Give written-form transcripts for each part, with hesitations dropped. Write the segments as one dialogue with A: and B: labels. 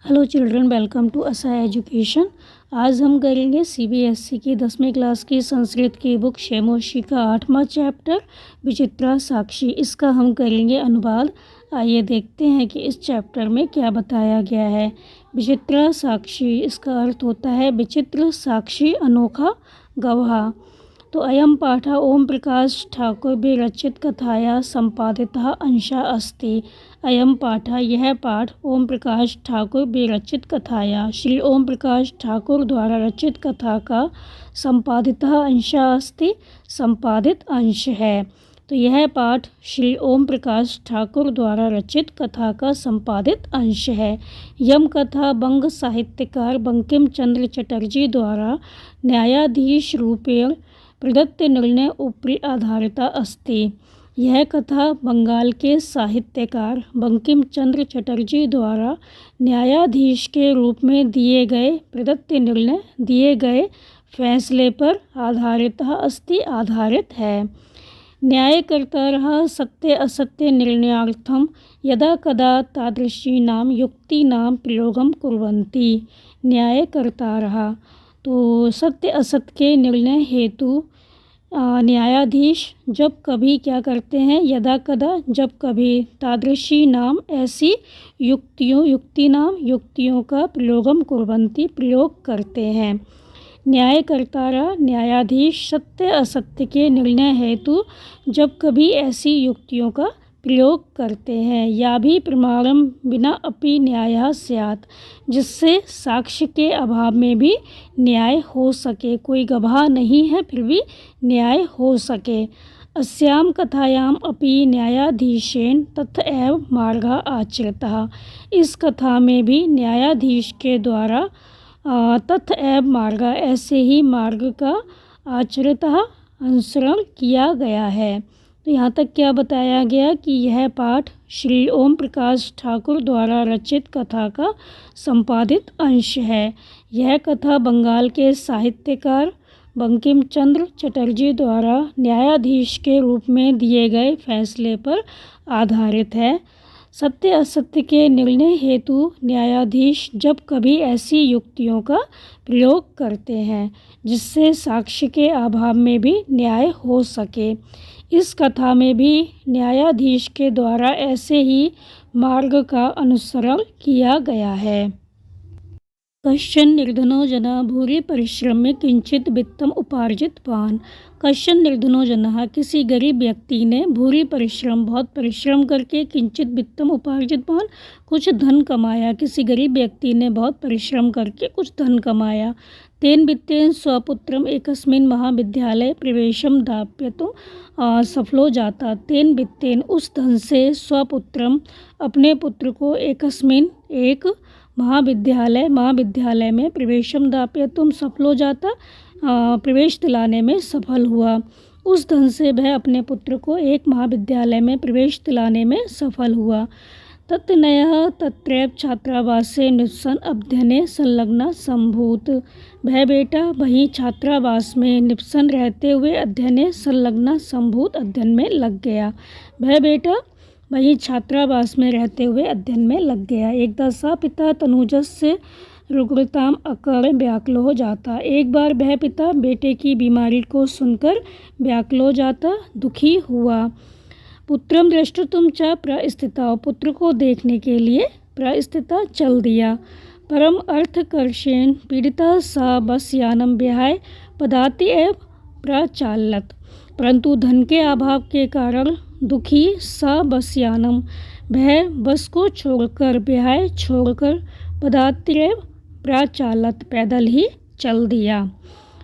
A: Hello children, welcome to असा education. आज हम करेंगे सीबीएसई की 10वीं क्लास की संस्कृत की बुक शेमोशी का 8वां चैप्टर विचित्रा साक्षी। इसका हम करेंगे अनुवाद। आइए देखते हैं कि इस चैप्टर में क्या बताया गया है। विचित्रा साक्षी, इसका अर्थ होता है विचित्र, साक्षी, अनोखा, गवाह। तो अयम पाठ ओम प्रकाश ठाकुर विरचित कथाया संपादितः अंशः अस्ति। अयम पाठ, यह पाठ ओम प्रकाश ठाकुर विरचित कथाया, श्री ओम प्रकाश ठाकुर द्वारा रचित कथा का संपादितः अंशः अस्ति, संपादित अंश है। तो यह पाठ श्री ओम प्रकाश ठाकुर द्वारा रचित कथा का संपादित अंश है। यम कथा बंग साहित्यकार बंकिम चंद्र चटर्जी द्वारा न्यायाधीश रूपेण प्रदत्त निर्णय उपरि आधारिता अस्ति। यह कथा बंगाल के साहित्यकार बंकिम चंद्र चटर्जी द्वारा न्यायाधीश के रूप में दिए गए फैसले पर आधारिता अस्ति, आधारित है। न्यायकर्तारः सत्य असत्य निर्णयार्थं यदा कदा तादृशीनां युक्तीनां प्रयोगं कुर्वन्ति। न्यायकर्तारः, तो सत्य असत्य के निर्णय हेतु न्यायाधीश जब कभी क्या करते हैं, यदा कदा जब कभी, तादृशी नाम ऐसी युक्तियों का प्रयोगम कुर्वन्ति प्रयोग करते हैं। न्यायकर्तारा, न्यायाधीश सत्य असत्य के निर्णय हेतु जब कभी ऐसी युक्तियों का प्रयोग करते हैं। या भी प्रमाणम बिना अपि न्यायः स्यात्, जिससे साक्ष्य के अभाव में भी न्याय हो सके। कोई गवाह नहीं है फिर भी न्याय हो सके। अस्याम कथायाम अपि न्यायाधीशेन तथ एव मार्गः आचरितः। इस कथा में भी न्यायाधीश के द्वारा तथ एव मार्ग, ऐसे ही मार्ग का आचरितः अनुसरण किया गया है। तो यहाँ तक क्या बताया गया कि यह पाठ श्री ओम प्रकाश ठाकुर द्वारा रचित कथा का संपादित अंश है। यह कथा बंगाल के साहित्यकार बंकिम चंद्र चटर्जी द्वारा न्यायाधीश के रूप में दिए गए फैसले पर आधारित है। सत्य असत्य के निर्णय हेतु न्यायाधीश जब कभी ऐसी युक्तियों का प्रयोग करते हैं जिससे साक्ष्य के अभाव में भी न्याय हो सके। इस कथा में भी न्यायाधीश के द्वारा ऐसे ही मार्ग का अनुसरण किया गया है। कश्चन निर्धनो जनः भूरि परिश्रम्य किंचित वित्तम उपार्जितवान्। कश्चन निर्धनो जनः, किसी गरीब व्यक्ति ने भूरि परिश्रम, बहुत परिश्रम करके, किंचित वित्तम उपार्जितवान्, कुछ धन कमाया। किसी गरीब व्यक्ति ने बहुत परिश्रम करके कुछ धन कमाया। तेन वित्तेन स्वपुत्रम एकस्मिन् महाविद्यालय प्रवेशम दापयितुं सफलो जाता। तेन वित्तेन, उस धन से, स्वपुत्रम, अपने पुत्र को, एकस्मिन्, एक, महाविद्यालय में प्रवेशम दापयितुं सफलो जाता, प्रवेश दिलाने में सफल हुआ। उस धन से वह अपने पुत्र को एक महाविद्यालय में प्रवेश दिलाने में सफल हुआ। तत्तनयः तत्रैव छात्रावासे निवसन् अध्ययने संलग्नः सम्भूत। वह बेटा वहीं छात्रावास में निवसन रहते हुए अध्ययने संलग्नः सम्भूत, अध्ययन में लग गया। वह बेटा वहीं छात्रावास में रहते हुए अध्ययन में लग गया। एकदा सा पिता तनुजस्य रुग्णताम अकर्ण व्याकुलो हो जाता। एक बार वह पिता बेटे की बीमारी को सुनकर व्याकुल हो जाता, दुखी हुआ। पुत्रम दृष्टुम च प्रस्थिता, पुत्र को देखने के लिए प्रस्थिता, चल दिया। परम अर्थकर्षेण पीड़िता सा बस यानम विहाय पदाति एव प्रचालत। परंतु धन के अभाव के कारण दुखी सा बस यानम, वह बस को छोड़कर, विहाय छोड़कर, पदातिरेव प्रचालत, पैदल ही चल दिया।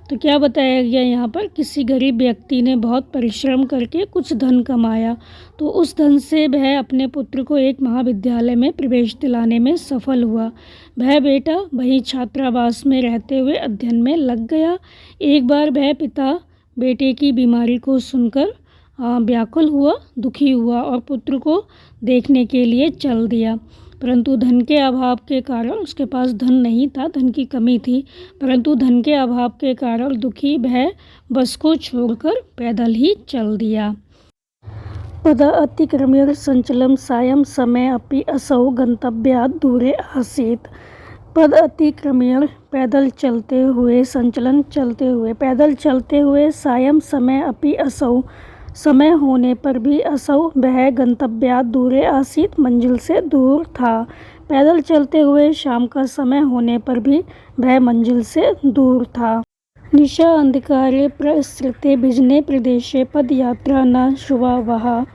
A: तो क्या बताया गया यहाँ पर, किसी गरीब व्यक्ति ने बहुत परिश्रम करके कुछ धन कमाया, तो उस धन से वह अपने पुत्र को एक महाविद्यालय में प्रवेश दिलाने में सफल हुआ। वह बेटा वहीं छात्रावास में रहते हुए अध्ययन में लग गया। एक बार वह पिता बेटे की बीमारी को सुनकर व्याकुल हुआ, दुखी हुआ और पुत्र को देखने के लिए चल दिया। परंतु धन के अभाव के कारण, उसके पास धन नहीं था, धन की कमी थी, परंतु धन के अभाव के कारण दुखी वह बस को छोड़कर पैदल ही चल दिया। पद अतिक्रम्य संचलं सायं समय अपि असौ गंतव्यात् दूरे आसीत्। पद अतिक्रम्य पैदल चलते हुए, संचलन चलते हुए, पैदल चलते हुए, सायं समय अपि असौ समय होने पर भी, असौ वह, गंतव्यात् दूरे आसीत् मंजिल से दूर था। पैदल चलते हुए शाम का समय होने पर भी वह मंजिल से दूर था। निशा अंधकारे प्रसृते विजने प्रदेशे पदयात्रा न शुभावः।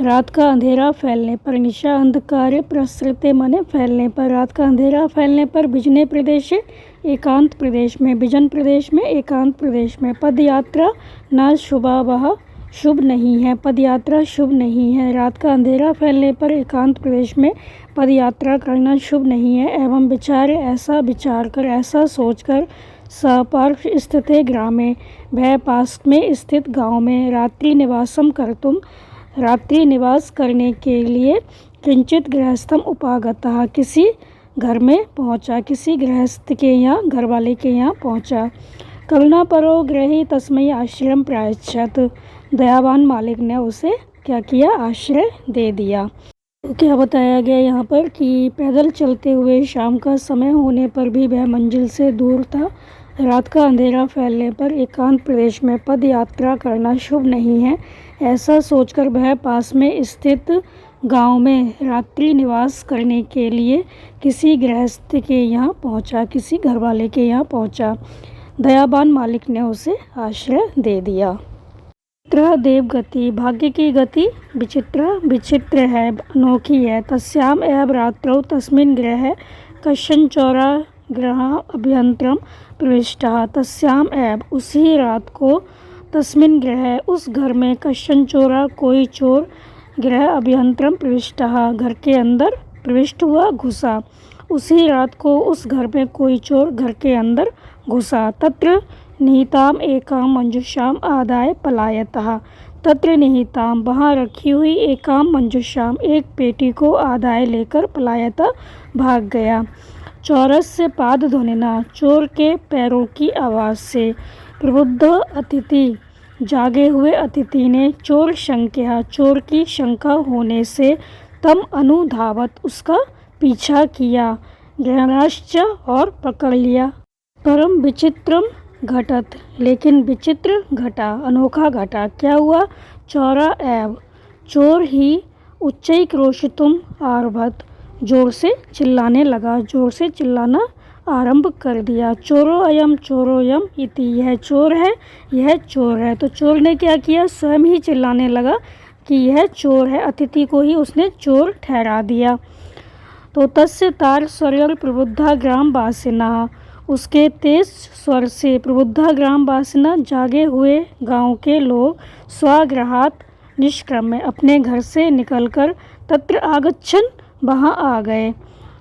A: रात का अंधेरा फैलने पर, निशा अंधकारे प्रसृते माने फैलने पर, रात का अंधेरा फैलने पर, विजने प्रदेशे एकांत प्रदेश में, विजन प्रदेश में, एकांत प्रदेश में, पदयात्रा न शुभावः शुभ नहीं है, पदयात्रा शुभ नहीं है। रात का अंधेरा फैलने पर एकांत प्रदेश में पदयात्रा करना शुभ नहीं है। एवं विचारे ऐसा विचार कर, ऐसा सोचकर, सपार्श्व स्थिते ग्रामे वह पास में स्थित गांव में, रात्रि निवासम कर्तुम रात्रि निवास करने के लिए, किंचित गृहस्थम उपागतः किसी घर में पहुंचा, किसी गृहस्थ के यहाँ, घर वाले के यहाँ पहुंचा। करुणापरो गृही तस्मै आश्रयम प्रायच्छत। दयावान मालिक ने उसे क्या किया, आश्रय दे दिया। तो क्या बताया गया यहाँ पर कि पैदल चलते हुए शाम का समय होने पर भी वह मंजिल से दूर था। रात का अंधेरा फैलने पर एकांत प्रदेश में पद यात्रा करना शुभ नहीं है। ऐसा सोचकर वह पास में स्थित गांव में रात्रि निवास करने के लिए किसी गृहस्थ के यहाँ पहुँचा, किसी घरवाले के यहाँ पहुँचा। दयावान मालिक ने उसे आश्रय दे दिया। विचित्र देव गति, भाग्य की गति विचित्र है, अनोखी है। तस्याम एव रात्रौ तस्मिन् गृहे कश्चन चोरा गृह अभ्यंतरम प्रविष्टः। तस्याम एव उसी रात को, तस्मिन् गृहे उस घर में, कश्चन चोरा कोई चोर, गृह अभ्यंतरम प्रविष्टः घर के अंदर, प्रविष्ट हुआ, घुसा। उसी रात को उस घर में कोई चोर घर के अंदर घुसा। तत्र निहिताम एकाम मंजुषाम आदाय पलायतः। तत्र निहिताम वहाँ रखी हुई, एकाम मंजुषाम एक पेटी को, आदाय लेकर, पलायता भाग गया। चौरस्य पाद ध्वनिना चोर के पैरों की आवाज़ से, प्रबुद्ध अतिथि जागे हुए अतिथि ने, चोर शंक्या चोर की शंका होने से, तम अनुधावत उसका पीछा किया, गृहणाश्च और पकड़ लिया। परम विचित्रम घटत लेकिन विचित्र घटा, अनोखा घटा। क्या हुआ? चौरा एव चोर ही, उच्चैक्रोशितुम आरभत जोर से चिल्लाने लगा, जोर से चिल्लाना आरंभ कर दिया। चोरोयम इति यह चोर है, यह चोर है। तो चोर ने क्या किया? स्वयं ही चिल्लाने लगा कि यह चोर है। अतिथि को ही उसने चोर ठहरा दिया। तो तस्य तार स्वर प्रबुद्धा ग्रामवासिना, उसके तेज स्वर से प्रबुद्धा ग्रामवासिना जागे हुए गांव के लोग, स्वागृहात् निष्क्रम्य अपने घर से निकलकर, तत्र आगच्छन् वहाँ आ गए।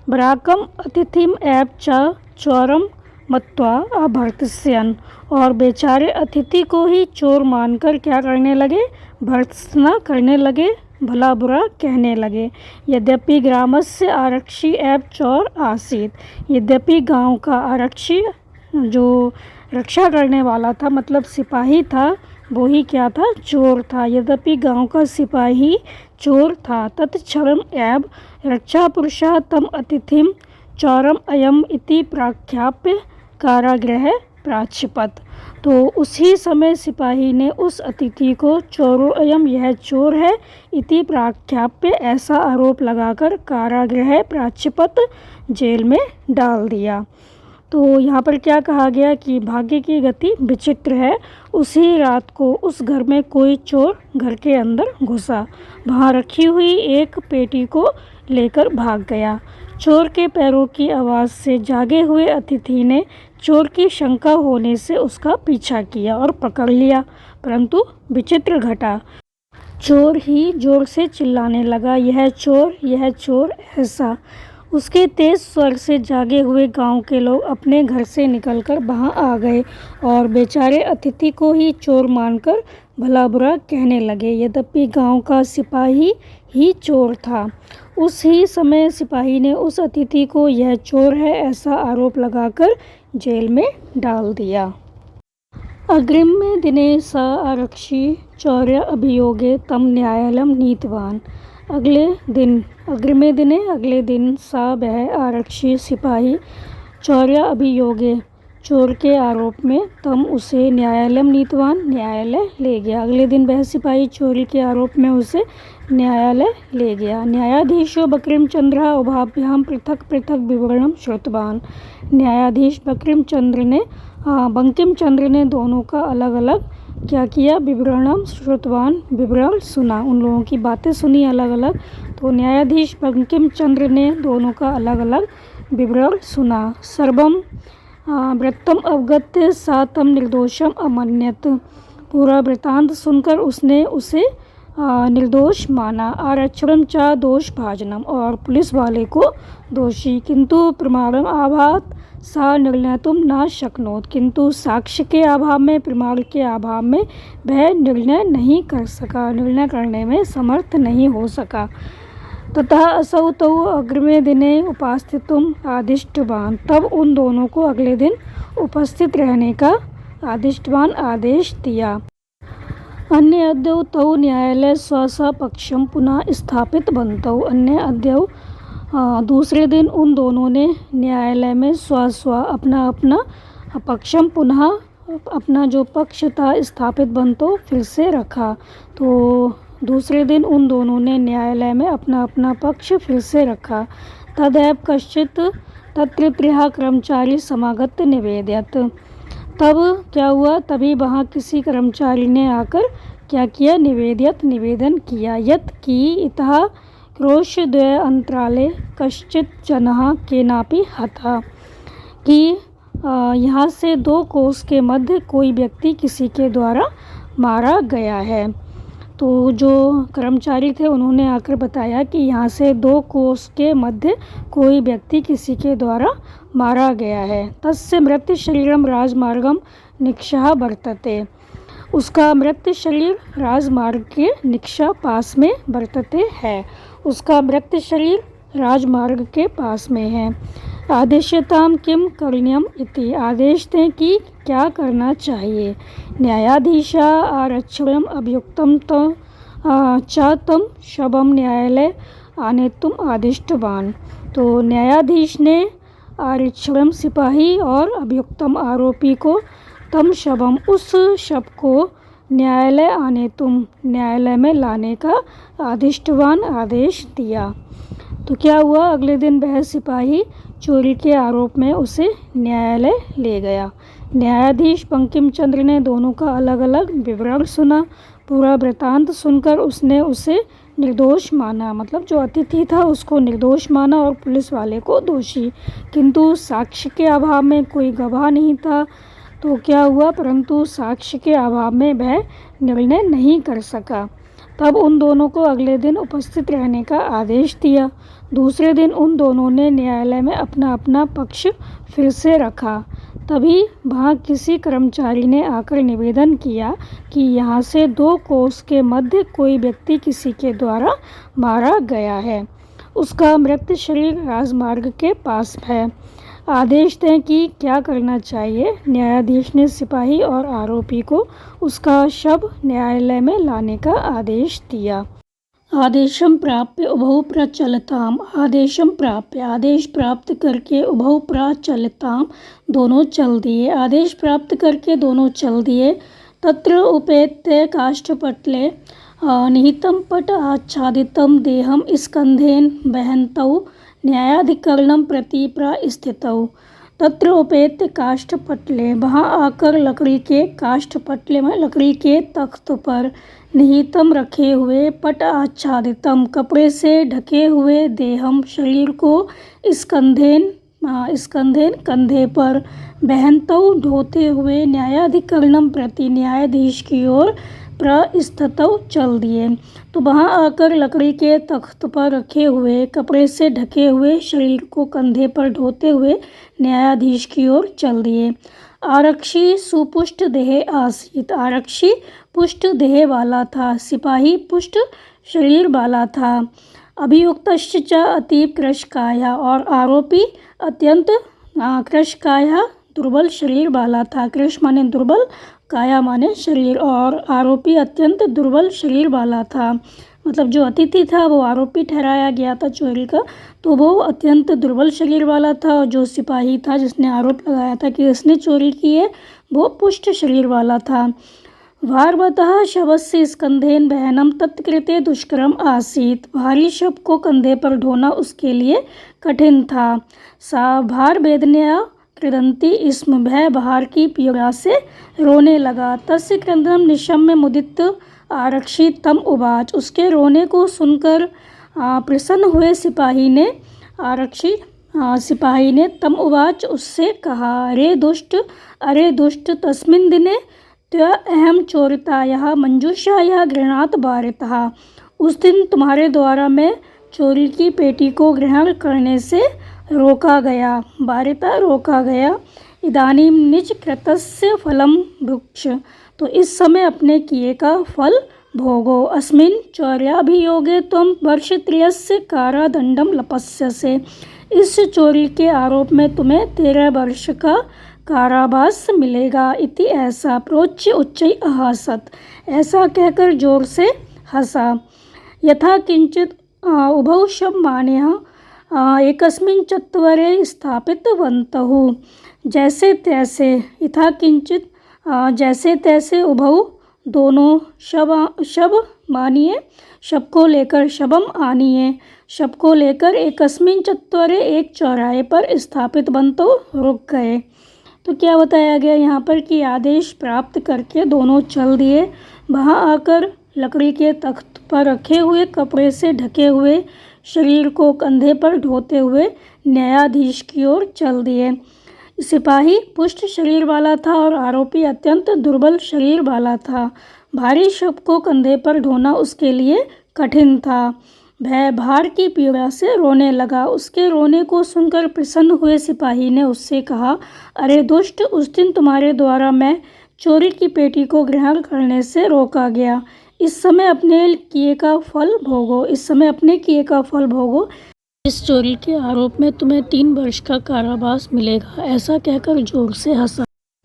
A: बराकम अतिथिम एव च चोरम मत्वा अभर्त्सयन् और बेचारे अतिथि को ही चोर मानकर क्या करने लगे? भर्त्सना करने लगे, भला बुरा कहने लगे। यद्यपि ग्रामस्य आरक्षी एव चोर आसीत्, यद्यपि गांव का आरक्षी जो रक्षा करने वाला था, मतलब सिपाही था, वो ही क्या था? चोर था। यद्यपि गांव का सिपाही चोर था। तत्क्षणम एव रक्षा पुरुषः तम अतिथिम चौरम अयम इति प्राख्याप्य कारागृह प्राक्षिपत। तो उसी समय सिपाही ने उस अतिथि को चोरो अयम यह चोर है, इति प्राख्याप्य ऐसा आरोप लगाकर, कारागृह प्राक्षिपत जेल में डाल दिया। तो यहाँ पर क्या कहा गया कि भाग्य की गति विचित्र है। उसी रात को उस घर में कोई चोर घर के अंदर घुसा, वहाँ रखी हुई एक पेटी को लेकर भाग गया। चोर के पैरों की आवाज़ से जागे हुए अतिथि ने चोर की शंका होने से उसका पीछा किया और पकड़ लिया, परंतु विचित्र घटा। चोर ही जोर से चिल्लाने लगा, यह चोर, यह चोर, ऐसा। उसके तेज स्वर से जागे हुए गांव के लोग अपने घर से निकलकर वहां आ गए और बेचारे अतिथि को ही चोर मानकर भला बुरा कहने लगे। यद्यपि गांव का सिपाही ही चोर था। उस ही समय सिपाही ने उस अतिथि को यह चोर है ऐसा आरोप लगाकर जेल में डाल दिया। अग्रिमे दिने स आरक्षी चौर्य अभियोगे तम न्यायालयम नीतवान। अग्रिमे दिने अगले दिन सा वह आरक्षी सिपाही चौर्य अभियोगे चोर के आरोप में तम उसे न्यायालयम नीतवान न्यायालय ले गया। अगले दिन वह सिपाही चोरी के आरोप में उसे न्यायालय ले गया। न्यायाधीशो बंकिमचंद्र उभाभ्याम पृथक पृथक विवरणम श्रुतवान। न्यायाधीश बंकिमचंद्र ने दोनों का अलग अलग क्या किया, विवरणम श्रुतवान विवरण सुना, उन लोगों की बातें सुनी अलग अलग। तो न्यायाधीश बंकिमचंद्र ने दोनों का अलग अलग विवरण सुना। सर्वम वृत्तम अवगत्य सा तम निर्दोषम अमन्यत। पूरा वृत्तांत सुनकर उसने उसे निर्दोष माना। आरक्षणम च दोष भाजनम, और पुलिस वाले को दोषी। किंतु प्रमाणम अभावात् सा निर्णयतुम न शक्नोत, किंतु साक्ष्य के अभाव में, प्रमाण के अभाव में वह निर्णय नहीं कर सका, निर्णय करने में समर्थ नहीं हो सका। ततः असौ तौ अग्रिमे दिने उपस्थितुम आदिष्टवान। तब उन दोनों को अगले दिन उपस्थित रहने का आदिष्टवान आदेश दिया। अन्य अद्यौ तौ न्यायालय स्वस्वपक्षम पुनः स्थापित बंतौ। अन्य अद्यौ दूसरे दिन उन दोनों ने न्यायालय में स्व अपना अपना पक्षम पुनः अपना जो पक्ष था स्थापित बंतो फिर से रखा। तो दूसरे दिन उन दोनों ने न्यायालय में अपना अपना पक्ष फिर से रखा। तदैव कश्चित् तत्र त्रयः कर्मचारी समागत निवेदयत्। तब क्या हुआ, तभी वहाँ किसी कर्मचारी ने आकर क्या किया, निवेदन किया। यत् कि इतः क्रोशद्वय अंतराले कश्चित् जनः केनापि हतः, कि यहाँ से 2 कोस के मध्य कोई व्यक्ति किसी के द्वारा मारा गया है। तो जो कर्मचारी थे उन्होंने आकर बताया कि यहाँ से 2 कोस के मध्य कोई व्यक्ति किसी के द्वारा मारा गया है। तस्य मृत शरीरम राजमार्गम निक्षः वर्तते। उसका मृत शरीर राजमार्ग के निक्षा पास में वर्तते है। उसका मृत शरीर राजमार्ग के पास में है। आदेश्यताम किम करणीयम इति। आदेश दें कि क्या करना चाहिए। न्यायाधीशा आरक्षणम अभियुक्तम च तम शवम न्यायालय आनेतुम आदिष्टवान। तो न्यायाधीश ने आरक्षणम सिपाही और अभियुक्तम आरोपी को तम शवम उस शव को न्यायालय आनेतुम न्यायालय में लाने का आदिष्टवान आदेश दिया। तो क्या हुआ, अगले दिन वह सिपाही चोरी के आरोप में उसे न्यायालय ले गया। न्यायाधीश बंकिमचंद्र ने दोनों का अलग अलग विवरण सुना। पूरा वृत्तांत सुनकर उसने उसे निर्दोष माना, मतलब जो अतिथि था उसको निर्दोष माना और पुलिस वाले को दोषी। किंतु साक्ष्य के अभाव में, कोई गवाह नहीं था, तो क्या हुआ, परंतु साक्ष्य के अभाव में वह निर्णय नहीं कर सका। तब उन दोनों को अगले दिन उपस्थित रहने का आदेश दिया। दूसरे दिन उन दोनों ने न्यायालय में अपना अपना पक्ष फिर से रखा। तभी वहाँ किसी कर्मचारी ने आकर निवेदन किया कि यहाँ से 2 कोस के मध्य कोई व्यक्ति किसी के द्वारा मारा गया है। उसका मृत शरीर राजमार्ग के पास है। आदेश दें कि क्या करना चाहिए। न्यायाधीश ने सिपाही और आरोपी को उसका शव न्यायालय में लाने का आदेश दिया। आदेशम प्राप्य उभौ प्रचलताम। आदेशम प्राप्य, आदेश प्राप्त करके, उभौ प्रचलताम, दोनों चल दिए। आदेश प्राप्त करके दोनों चल दिए। तत्र उपेत्य काष्ठपटले निहितं पट आच्छादितं देहं स्कंधेन वहन्तौ न्यायाधिकरणं प्रति प्रस्थितौ। तत्र उपेत्य काष्ठपटले, वहाँ आकर लकड़ी के काष्ठपटले में लकड़ी के तख्त पर, निहितम रखे हुए, पट आच्छादितम कपड़े से ढके हुए, देहम शरीर को, स्कंधेन कंधे पर, बहन्तौ ढोते हुए, न्यायाधिकरणम प्रति न्यायाधीश की ओर, प्रस्थितौ चल दिए। तो वहाँ आकर लकड़ी के तख्त पर रखे हुए, कपड़े से ढके हुए, शरीर को कंधे पर ढोते हुए न्यायाधीश की ओर चल दिए। आरक्षी सुपुष्ट देह आसीत। आरक्षी पुष्ट देह वाला था, सिपाही पुष्ट शरीर वाला था। अभियुक्तश्च अतीव कृशकाय, और आरोपी अत्यंत कृशकाय दुर्बल शरीर वाला था। कृश माने दुर्बल, काया माने शरीर, और आरोपी अत्यंत दुर्बल शरीर वाला था। मतलब जो अतिथि था वो आरोपी ठहराया गया था चोरी का, तो वो अत्यंत दुर्बल शरीर वाला था, और जो सिपाही था जिसने आरोप लगाया था कि उसने चोरी की है वो पुष्ट शरीर वाला था। भारवतः शवस्य स्कंधेन बहनम तत्कृते दुष्करम आसीत। भारी शव को कंधे पर ढोना उसके लिए कठिन था। सा भार वेदनया कृदंती स्म। भय भार की पीड़ा से रोने लगा। तस्य क्रंदनम निशम्य मुदित आरक्षी तम उवाच। उसके रोने को सुनकर प्रसन्न हुए सिपाही ने तम उवाच उससे कहा, अरे दुष्ट तस्मिन् दिने त्वया अहम चोरितायाः मंजूषायाः गृह्णात् वारितः। उस दिन तुम्हारे द्वारा मैं चोरी की पेटी को ग्रहण करने से रोका गया। इदानीं निज कृतस्य फलं भुक्ष। तो इस समय अपने किए का फल भोगो। अस्मिन् चौर्याभियोगे त्वं वर्षत्रयस्य कारादंडं लपस्यसे। इस चोरी के आरोप में तुम्हें 13 वर्ष का कारावास मिलेगा। इति ऐसा प्रोच्य उच्चै अहासत। ऐसा कहकर जोर से हंसा। यथा किंचित उभौ शवमानयः एकस्मिन् चत्वरे स्थापितवन्तः। जैसे तैसे उभौ दोनों शव मानिए, शव को लेकर एकस्मिन् चत्वरे एक चौराहे पर स्थापित बंतो रुक गए। तो क्या बताया गया यहाँ पर कि आदेश प्राप्त करके दोनों चल दिए। वहाँ आकर लकड़ी के तख्त पर रखे हुए कपड़े से ढके हुए शरीर को कंधे पर ढोते हुए न्यायाधीश की ओर चल दिए। सिपाही पुष्ट शरीर वाला था और आरोपी अत्यंत दुर्बल शरीर वाला था। भारी शव को कंधे पर ढोना उसके लिए कठिन था। भय भार की पीड़ा से रोने लगा। उसके रोने को सुनकर प्रसन्न हुए सिपाही ने उससे कहा, अरे दुष्ट, उस दिन तुम्हारे द्वारा मैं चोरी की पेटी को ग्रहण करने से रोका गया। इस समय अपने किए का फल भोगो। इस चोरी के आरोप में तुम्हें 3 वर्ष का कारावास मिलेगा। ऐसा कहकर जोर से हंसा।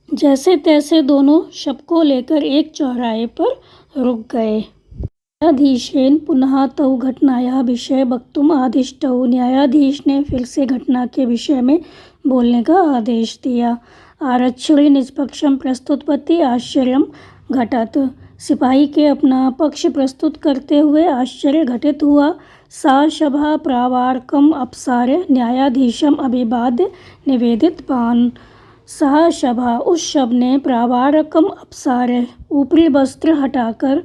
A: जैसे तैसे दोनों शव को लेकर एक चौराहे पर रुक गए। न्यायाधीशेन पुनः तौ घटनायाः विषय वक्तुम आदिष्टौ। न्यायाधीश ने फिर से घटना के विषय में बोलने का आदेश दिया। आरक्षणे निष्पक्षं प्रस्तुतवती आश्चर्यं घटत। सिपाही के अपना पक्ष प्रस्तुत करते हुए आश्चर्य घटित हुआ। सा सभा प्रावारकम अपसार्य न्यायाधीशम अभिवाद्य निवेदितवान्। सह सभा, उस शव ने प्रावारकम अपसार्य, ऊपरी वस्त्र हटाकर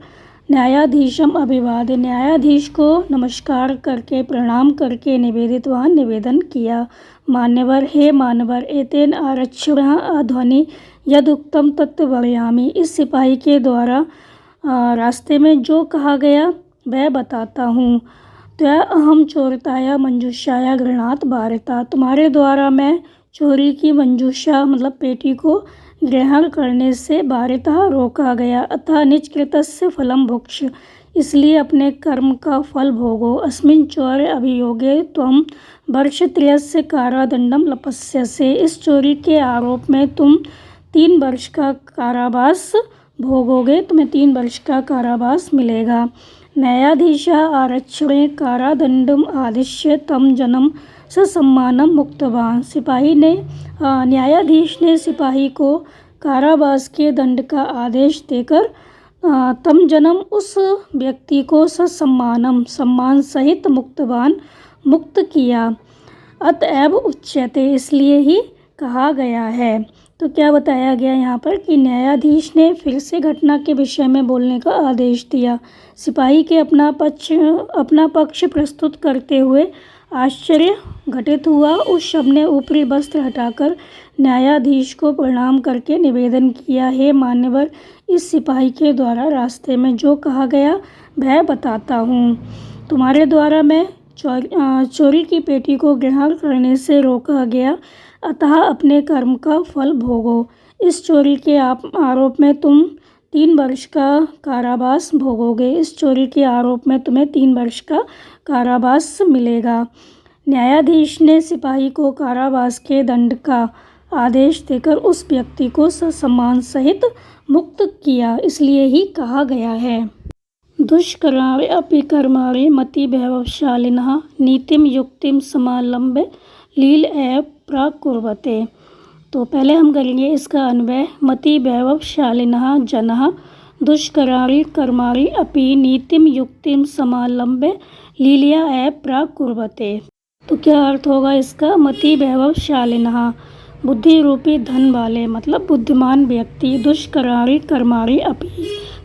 A: न्यायाधीशम अभिवाद्य, न्यायाधीश को नमस्कार करके प्रणाम करके निवेदन किया। मान्यवर, हे मानवर, एतेन आरक्षिणः अध्वनि यदुक्तं तत् वक्ष्यामि। इस सिपाही के द्वारा रास्ते में जो कहा गया वह बताता हूँ। त्वया अहम चोरिताया मंजूषाया गृह्णात् वारिता। तुम्हारे द्वारा मैं चोरी की मंजूषा मतलब पेटी को ग्रहण करने से वारिता रोका गया। अतः निजकृतस्य फलं भुक्ष। इसलिए अपने कर्म का फल भोगो। अस्मिन् चौर्य अभियोगे त्वं वर्षत्रयस्य कारादंडं लपस्यसे। इस चोरी के आरोप में तुम 3 वर्ष का कारावास भोगोगे। तुम्हें 3 वर्ष का कारावास मिलेगा। न्यायाधीशः आरक्षणे कारादंडम् आदिश्य तं जनं ससम्मानं मुक्तवान्। न्यायाधीश ने सिपाही को कारावास के दंड का आदेश देकर तम जन्म उस व्यक्ति को ससम्मानम सम्मान सहित मुक्त किया। अतएव उच्यते, इसलिए ही कहा गया है। तो क्या बताया गया यहाँ पर कि न्यायाधीश ने फिर से घटना के विषय में बोलने का आदेश दिया। सिपाही के अपना पक्ष प्रस्तुत करते हुए आश्चर्य घटित हुआ। उस शव ने ऊपरी वस्त्र हटाकर न्यायाधीश को प्रणाम करके निवेदन किया, हे मान्यवर, इस सिपाही के द्वारा रास्ते में जो कहा गया वह बताता हूँ। तुम्हारे द्वारा मैं चोरी की पेटी को ग्रहण करने से रोका गया, अतः अपने कर्म का फल भोगो। इस चोरी के आरोप में तुम 3 वर्ष का कारावास भोगोगे। इस चोरी के आरोप में तुम्हें 3 वर्ष का कारावास मिलेगा। न्यायाधीश ने सिपाही को कारावास के दंड का आदेश देकर उस व्यक्ति को सम्मान सहित मुक्त किया, इसलिए ही कहा गया है। दुष्कर्माणि अपि कर्माणि मतिवैभवशालिनः नीतिं युक्तिं समालम्ब्य लीलया प्रकुर्वते। तो पहले हम करेंगे इसका अन्वय। मतिवैभवशालिनः जनः दुष्कराणि कर्माणि अपि नीतिं युक्तिं समालम्ब्य लीलया प्रकुर्वते। तो क्या अर्थ होगा इसका? मतिवैभवशालिनः बुद्धि रूपी धन वाले, मतलब बुद्धिमान व्यक्ति, दुष्कराणि कर्माणि अपि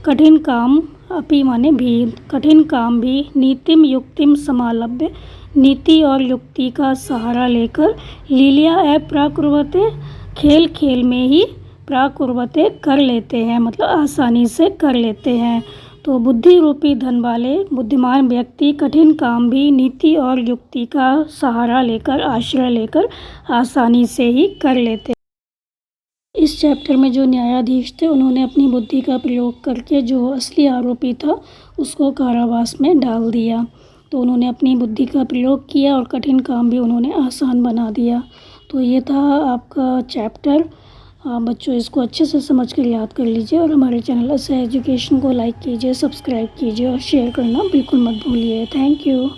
A: कठिन काम, अपि माने भी, कठिन काम भी, नीतिम युक्तिम समालम्ब्य नीति और युक्ति का सहारा लेकर, लीलया प्रकुर्वते खेल खेल में ही, प्रकुर्वते कर लेते हैं, मतलब आसानी से कर लेते हैं। तो बुद्धि रूपी धन वाले बुद्धिमान व्यक्ति कठिन काम भी नीति और युक्ति का सहारा लेकर, आश्रय लेकर आसानी से ही कर लेते हैं। इस चैप्टर में जो न्यायाधीश थे उन्होंने अपनी बुद्धि का प्रयोग करके जो असली आरोपी था उसको कारावास में डाल दिया। तो उन्होंने अपनी बुद्धि का प्रयोग किया और कठिन काम भी उन्होंने आसान बना दिया। तो ये था आपका चैप्टर। बच्चों इसको अच्छे से समझ कर याद कर लीजिए और हमारे चैनल असह एजुकेशन को लाइक कीजिए, सब्सक्राइब कीजिए और शेयर करना बिल्कुल मत भूलिए। Thank you.